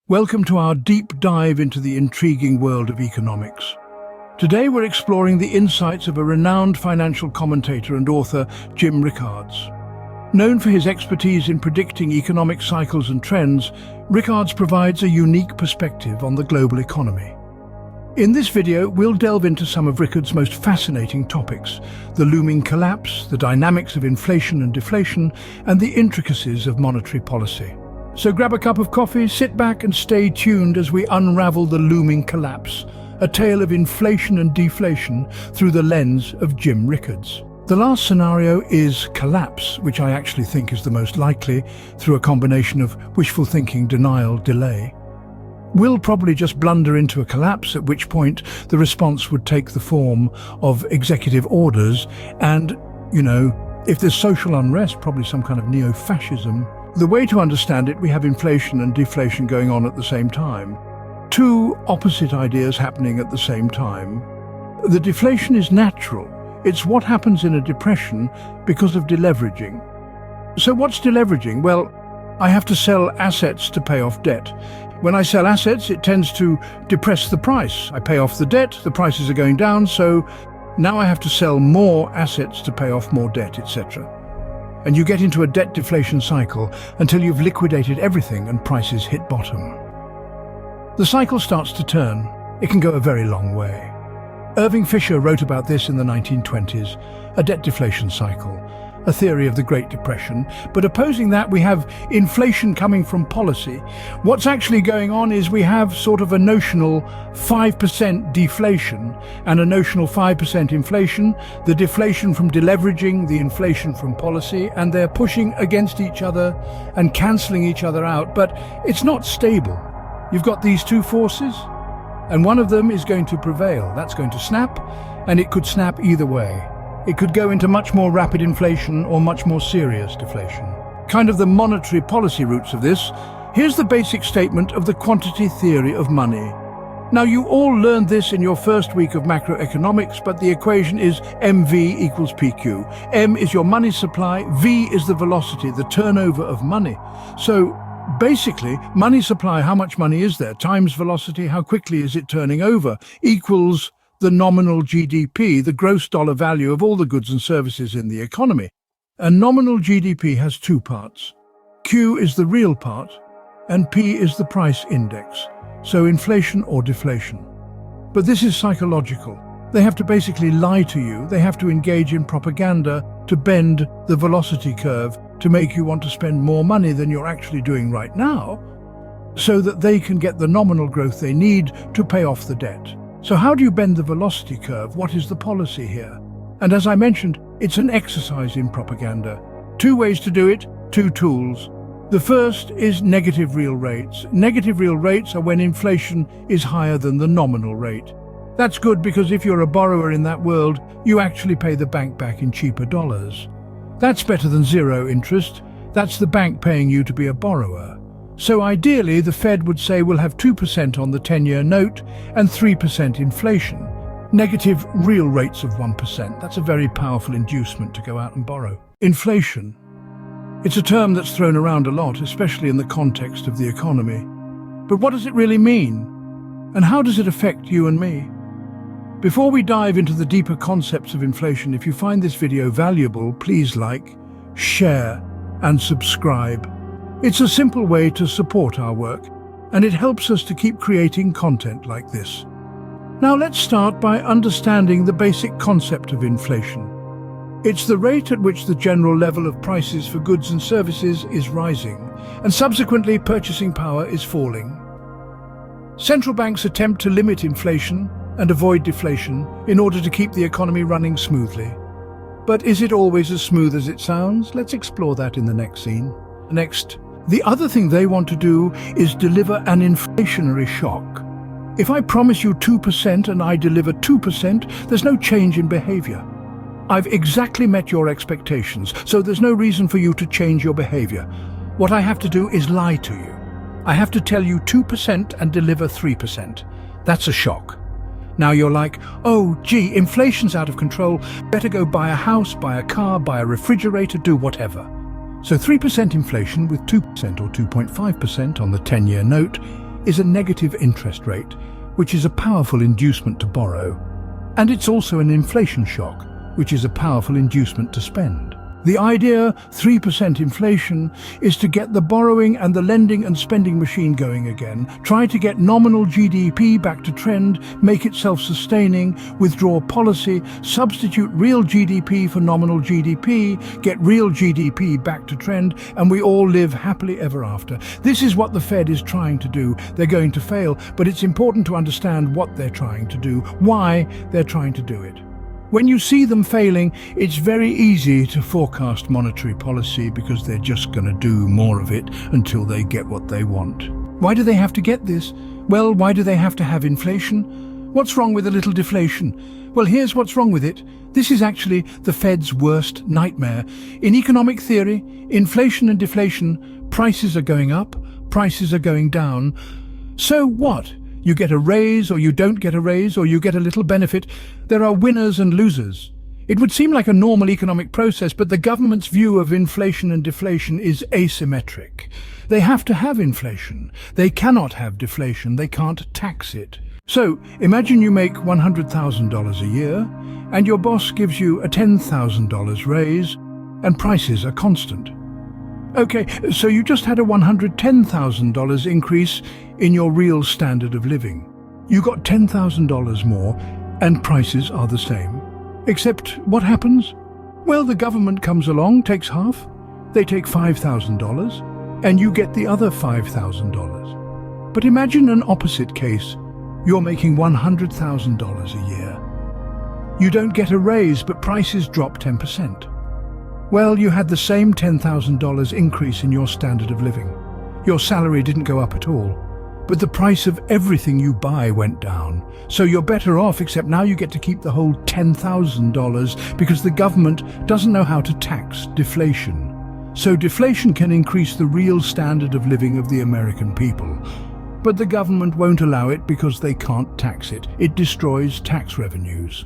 Welcome to our deep dive into the intriguing world of economics. Today we're exploring the insights of a renowned financial commentator and author, Jim Rickards. Known for his expertise in predicting economic cycles and trends, Rickards provides a unique perspective on the global economy. In this video, we'll delve into some of Rickards' most fascinating topics: the looming collapse, the dynamics of inflation and deflation, and the intricacies of monetary policy. So grab a cup of coffee, sit back and stay tuned as we unravel the looming collapse, a tale of inflation and deflation through the lens of Jim Rickards. The last scenario is collapse, which I actually think is the most likely through a combination of wishful thinking, denial, delay. We'll probably just blunder into a collapse, at which point the response would take the form of executive orders and, if there's social unrest, probably some kind of neo-fascism. The way to understand it, we have inflation and deflation going on at the same time. Two opposite ideas happening at the same time. The deflation is natural. It's what happens in a depression because of deleveraging. So what's deleveraging? Well, I have to sell assets to pay off debt. When I sell assets, it tends to depress the price. I pay off the debt, the prices are going down, so now I have to sell more assets to pay off more debt, etc. And you get into a debt deflation cycle until you've liquidated everything and prices hit bottom. The cycle starts to turn. It can go a very long way. Irving Fisher wrote about this in the 1920s, a debt deflation cycle, a theory of the Great Depression. But opposing that, we have inflation coming from policy. What's actually going on is we have sort of a notional 5% deflation and a notional 5% inflation, the deflation from deleveraging, the inflation from policy, and they're pushing against each other and cancelling each other out. But it's not stable. You've got these two forces, and one of them is going to prevail. That's going to snap, and it could snap either way. It could go into much more rapid inflation or much more serious deflation. Kind of the monetary policy roots of this. Here's the basic statement of the quantity theory of money. Now, you all learned this in your first week of macroeconomics, but the equation is MV equals PQ. M is your money supply, V is the velocity, the turnover of money. So basically, money supply, how much money is there, times velocity, how quickly is it turning over, equals the nominal GDP, the gross dollar value of all the goods and services in the economy. And nominal GDP has two parts. Q is the real part, and P is the price index, so inflation or deflation. But this is psychological. They have to basically lie to you. They have to engage in propaganda to bend the velocity curve to make you want to spend more money than you're actually doing right now, so that they can get the nominal growth they need to pay off the debt. So how do you bend the velocity curve? What is the policy here? And as I mentioned, it's an exercise in propaganda. Two ways to do it, two tools. The first is negative real rates. Negative real rates are when inflation is higher than the nominal rate. That's good because if you're a borrower in that world, you actually pay the bank back in cheaper dollars. That's better than zero interest. That's the bank paying you to be a borrower. So ideally, the Fed would say we'll have 2% on the 10-year note and 3% inflation. Negative real rates of 1%. That's a very powerful inducement to go out and borrow. Inflation. It's a term that's thrown around a lot, especially in the context of the economy. But what does it really mean? And how does it affect you and me? Before we dive into the deeper concepts of inflation, if you find this video valuable, please like, share, and subscribe. It's a simple way to support our work, and it helps us to keep creating content like this. Now let's start by understanding the basic concept of inflation. It's the rate at which the general level of prices for goods and services is rising, and subsequently purchasing power is falling. Central banks attempt to limit inflation and avoid deflation in order to keep the economy running smoothly. But is it always as smooth as it sounds? Let's explore that in the next scene. Next. The other thing they want to do is deliver an inflationary shock. If I promise you 2% and I deliver 2%, there's no change in behavior. I've exactly met your expectations, so there's no reason for you to change your behavior. What I have to do is lie to you. I have to tell you 2% and deliver 3%. That's a shock. Now you're like, oh gee, inflation's out of control, better go buy a house, buy a car, buy a refrigerator, do whatever. So 3% inflation with 2% or 2.5% on the 10-year note is a negative interest rate, which is a powerful inducement to borrow. And it's also an inflation shock, which is a powerful inducement to spend. The idea, 3% inflation, is to get the borrowing and the lending and spending machine going again, try to get nominal GDP back to trend, make it self-sustaining, withdraw policy, substitute real GDP for nominal GDP, get real GDP back to trend, and we all live happily ever after. This is what the Fed is trying to do. They're going to fail, but it's important to understand what they're trying to do, why they're trying to do it. When you see them failing, it's very easy to forecast monetary policy because they're just going to do more of it until they get what they want. Why do they have to get this? Well, why do they have to have inflation? What's wrong with a little deflation? Well, here's what's wrong with it. This is actually the Fed's worst nightmare. In economic theory, inflation and deflation, prices are going up, prices are going down. So what? You get a raise, or you don't get a raise, or you get a little benefit. There are winners and losers. It would seem like a normal economic process, but the government's view of inflation and deflation is asymmetric. They have to have inflation. They cannot have deflation. They can't tax it. So, imagine you make $100,000 a year, and your boss gives you a $10,000 raise, and prices are constant. Okay, so you just had a $110,000 increase in your real standard of living. You got $10,000 more, and prices are the same. Except what happens? Well, the government comes along, takes half. They take $5,000, and you get the other $5,000. But imagine an opposite case. You're making $100,000 a year. You don't get a raise, but prices drop 10%. Well, you had the same $10,000 increase in your standard of living. Your salary didn't go up at all, but the price of everything you buy went down. So you're better off, except now you get to keep the whole $10,000 because the government doesn't know how to tax deflation. So deflation can increase the real standard of living of the American people. But the government won't allow it because they can't tax it. It destroys tax revenues.